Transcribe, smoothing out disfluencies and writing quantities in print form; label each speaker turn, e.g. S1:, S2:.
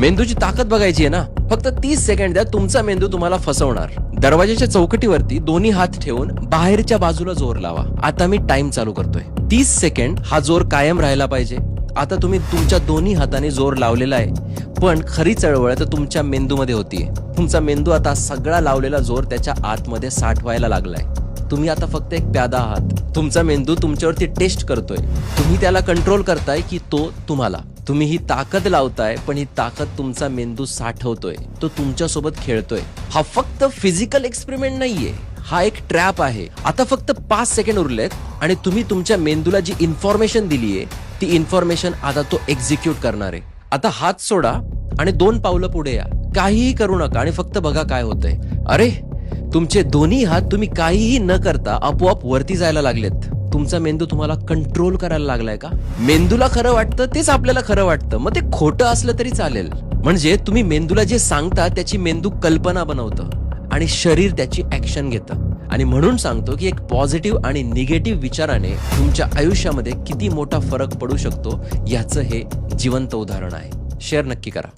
S1: मेंदूची ताकद बघायची आहे ना, फक्त 30 सेकंड द्या, तुमचा मेंदू तुम्हाला फसवणार. दरवाजाच्या चौकटीवरती दोन्ही हात ठेवून बाहेरच्या बाजूला जोर लावा. आता मी टाइम चालू करतोय. 30 सेकंड हा जोर कायम राहायला पाहिजे. आता तुम्ही तुमच्या दोन्ही हाताने जोर लावलेला आहे, पण खरी चळवळ तर तुमच्या मेंदूमध्ये होतीये. तुमचा मेंदू आता सगळा लावलेला जोर त्याच्या आतमध्ये साठवायला लागलाय. तुम्ही आता फक्त एक प्यादा आहात. तुमचा मेंदू तुमच्यावरती टेस्ट करतोय. तुम्ही त्याला कंट्रोल करताय की तो तुम्हाला. तुम्ही ही ताकद लावताय, पण ही ताकद तुमचा मेंदू साठवतोय. तो तुमच्यासोबत खेळतोय. हा फक्त फिजिकल एक्सपेरिमेंट नाहीये, हा एक ट्रॅप आहे. आता फक्त 5 सेकंड उरलेत आणि तुम्ही तुमच्या मेंदूला जी इन्फॉर्मेशन दिलीये ती इन्फॉर्मेशन आता तो एक्झिक्यूट करणार आहे. आता हात सोडा आणि 2 पावलं पुढे या. काहीही करू नका आणि फक्त बघा काय होतंय. अरे, तुमचे दोन्ही हात तुम्ही काहीही न करता आपोआप वरती जायला लागलेत. तुमचा मेंदू तुम्हाला कंट्रोल करायला लागलाय का? मेंदूला खरं वाटतं तेच आपल्याला खरं वाटतं, मग ते खोटं असलं तरी चालेल. म्हणजे तुम्ही मेंदूला जे सांगता त्याची मेंदू कल्पना बनवतं आणि शरीर त्याची ऍक्शन घेतं. आणि म्हणून सांगतो की एक पॉझिटिव्ह आणि निगेटिव्ह विचाराने तुमच्या आयुष्यामध्ये किती मोठा फरक पडू शकतो याचं हे जिवंत उदाहरण आहे. शेअर नक्की करा.